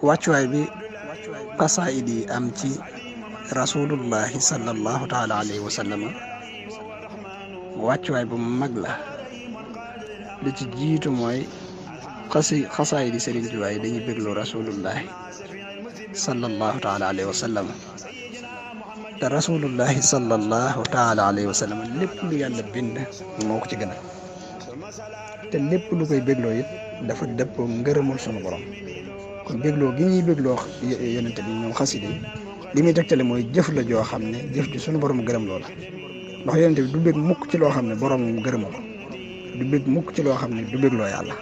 wàccuwaay bi xasaayid yi am ci rasulullahi sallallahu taala alayhi wa sallam wàccuwaay bu mag la. li ci jiitu mooy xasaayid yi Sëriñ Tuubaa yi dañuy bégloo rasulullahi sallallahu taala alayhi wa sallam te rasulullahi sallallahu taala alayhi wa sallam lépp lu yàlla bind moo ko ci gën a te lépp lu koy bégloo it dafa dëppoo ngërëmul sunu borom. kon bégloo gi ñuy bégloo yonente bi ñoom xasida yi li muy tegtale mooy jëf la joo xam ne jëf ji sunu borom gërëm loo la ndax yonente bi du bég mukk ci loo xam ne borom gërëmu ko du bég mukk ci loo xam ne du bégloo yàlla.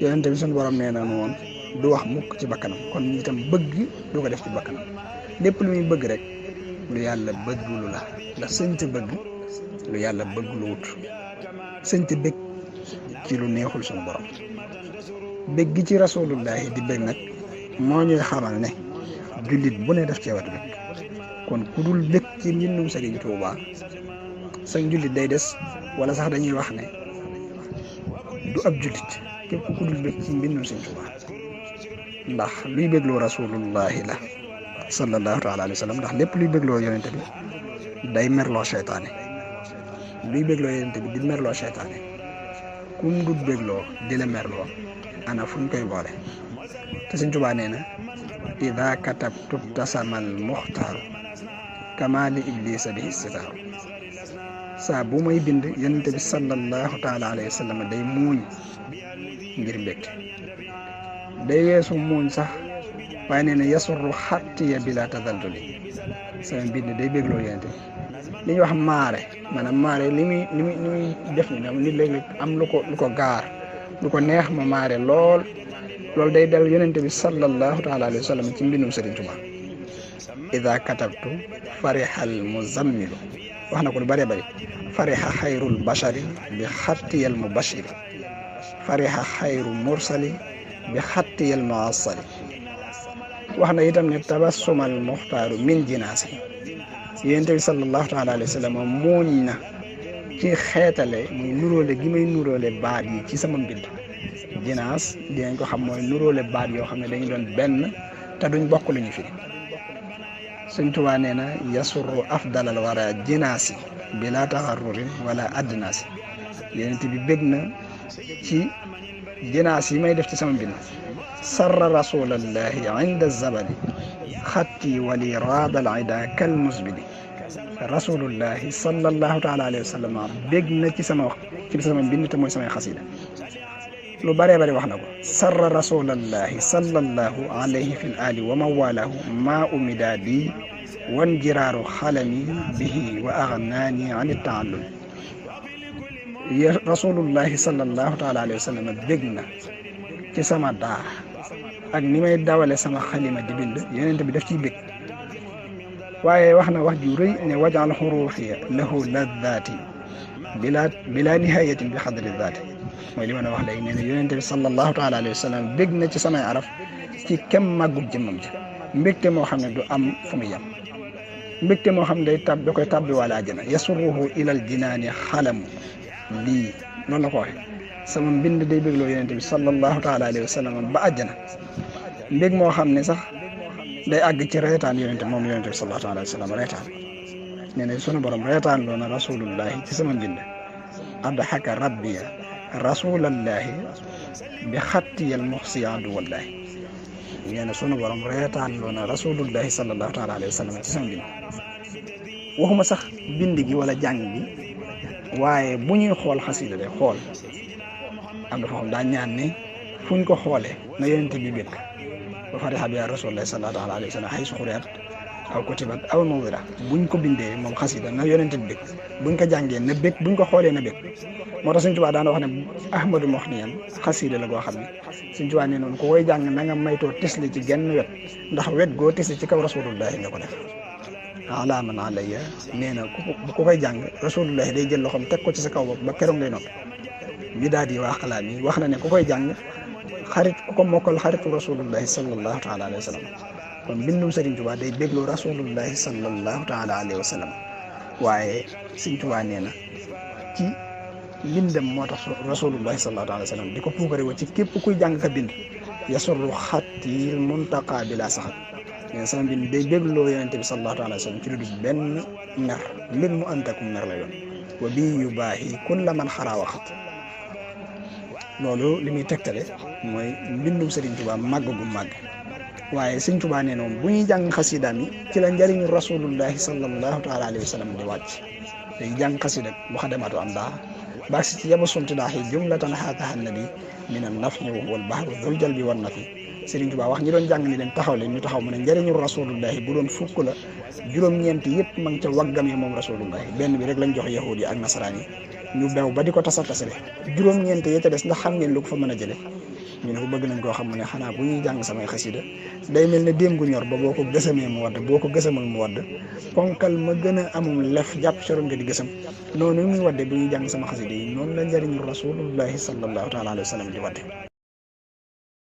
yonente bi sunu borom nee na woon du wax mukk ci bakkanam kon itam bëgg du ko def ci bakkanam lépp lu muy bëgg rek lu yàlla bëggulu la ndax sëñte bëgg lu yàlla bëggulu wut sëñte bég ci lu neexul sunu borom. bég gi ci rasulullahi di bég nag moo ñuy xamal ne jullit bu ne def cee war a bég kon ku dul bég ci mbindum Sëriñ Tuubaa sa jullit day des wala sax dañuy wax ne du ab jullit képp ku dul bég ci mbindum Sëriñ Tuubaa ndax luy bégloo rasulullahi la sallallahu taala alayhi wa sallam ndax lépp luy bégloo yonente bi day merloo seytaane luy bégloo yonente bi di merloo seytaane kum dul bégloo di la merloo ana fuñ koy boole te Sëriñ Tuubaa nee na ida katabtu tasamal muxtaaru kama li iblisa bi istitaaru saa bu may bind yonente bi sallallahu taala alayhi wa sallam day muuñ ngir mbégte day weesu muuñ sax waaye nee na yasurru xattiya bila tadalduli sama mbind day bégloo yonente bi li ñuy wax maare maanaam maare li muy def ni dam nit léeg-léeg am lu ko gaar lu ko neex ma maare loolu day del yonente bi sallallahu taala alayhi wa sallam ci mbindum Sëriñ Tuubaa ida katabtu farihal muzammilu wax na ko lu bëree bëri fariha xayrul bashari bi xattiyal mubashiri fariha xayru mursali bi xattiyal muassali wax na itam ne tabassumal muxtaaru min jinaasi yonente bi sallallahu taala alayhi wa sallam muuñ na ci xeetale muy nuróole gi may nuróole baat yi ci sama mbind jinaas dinañ ko xam mooy nuróole baat yoo xam ne dañu doon benn te duñ bokk lu ñu firi. Sëñ Tuubaa nee na yasurru afdalal wara jinaasi bila taxarrurin wala addinaasi yonent bi bég na ci jinaas yi may def ci sama mbind sarra rasulallahi inda zabali xatti wali raadal ida kal musbili rasulullahi sallallahu taala alayhi wa sallam bég na ci sama mbind te mooy samay xasida lu bëree bëri wax na ko sarra rasulallahi sallallahu alayhi fi l ali wa mawalahu ma umida bi wan jiraaru xalami bihi wa agnaani an taallum rasulullahi sallallahu taala alayhi wa sallam bég na ci sama daa ak ni may dawale sama xalima di bind yonent bi daf ciy bég waaye wax na wax ju rëy ne wajal xuruufiya lahu laddaati bila nihayatin bi xadri daati mooy li ma wax léegi nee na yonente bi sallallahu taala alayhi wa sallam bég na ci samay araf ci kem màggug jëmmam ji mbégte moo xam ne du am fu mu yem mbégte moo xam ne da koy tàbbi wala àjjana yasurruhu ilal jinaani xalamu lii noonu la ko waxee sama mbind day bégloo yonente bi sallallahu taala alayhi wa sallam ba àjjana mbég moo xam ne sax day àgg ci reetaan yonente moom yonente bi sallallahu taala alayhi wa sallam reetaan nee na sunu borom reetaan loo na rasulullahi ci sama mbind adhaka rabbiya rasulallahi bi xattiyal muxsiyadu wallahi nee na sunu borom reetaan loo na rasulullahi sallallahu taala alayhi wa sallam ci sama mbind waxuma sax bind gi wala jàng gi waaye bu ñuy xool xasida de xool am na foo xam daa ñaan ne fuñ ko xoolee na yonente bi bég ba fariha bi rasulullahi sallallahu taala alayhi wa sallam xay suxuriat aw kutibat aw mawdira buñ ko bindee moom xasida na yonente bi bég buñ ko jàngee na bég buñ ko xoolee na bég moo tax Sëñ Tuubaa daana wax ne ahmadu moxniyan xasida la goo xam ne Sëñ Tuubaa nee noonu ku koy jàng na nga maytoo tisli ci genn wet ndax wet goo tisli ci kaw rasulullahi nga ko def ala man alayya nee na ku koy jàng rasulullahi day jël loxoom teg ko ci sa kaw bopp ba keroog ngay noppi bi daal di waa xalaat yi wax na ne ku koy jàng xarit ku ko mokkal xaritu rasulullahi sallallahu taala alayhi wa sallam kon bindum Sëriñ Tuubaa day bégloo rasulullahi sallallahu taala alayhi wa sallam waaye Sëriñ Tuubaa nee na ci mbindam moo tax rasulullahi sallallahu alayhi wa sallam di ko puukare wa ci képp kuy jàng ka bind yasurru xattil muntaqa bi laa saxat mais sama mbind day bégloo yonente bi sallallahu alayhi wa sallam ci lu dul benn mer mbir mu antakum mer la yoon wa bii yu baaxi kulla man xaraa waxat loolu li muy tegtale mooy mbindum Sëriñ Tuubaa màgg gu màgg waaye Sëriñ Tuubaa nee noonu bu ñuy jàng xasidaam yi ci la njëriñu rasulullahi sallallahu taala alayhi wa sallam di wàcc day jàng xasida muxadamatu am daa baax si ci yaba sumti daax yi jumlatan xaataha nabi min an naf'i wa huwa al bahru dhul jalbi wan nafi Sëriñ Tuubaa wax ñi doon jàng ni leen taxaw leen ñu taxaw mu ne njëriñu rasulullahi bu doon fukk la juróom-ñeent yëpp ma ngi ca waggam yi moom rasulullahi benn bi rek lañ jox yahud yi ak nasaraan yi ñu bew ba di ko tasale juróom-ñeent ya ca des ndax xam ngeen lu ko fa mën a jële ñu ne ko bëgg nañ koo xam mu ne xanaa bu ñuy jàng samay xasida day mel ne déem gu ñor ba boo ko gësamee mu wadd boo ko gësamal mu wadd ponkal ma gën a amum lef jàpp soroon nga di gësam noonu muy wadde bu ñuy jàng sama xasida yi noonu la njëriñu rasulullahi sallallahu taala alayhi wa sallam di wadde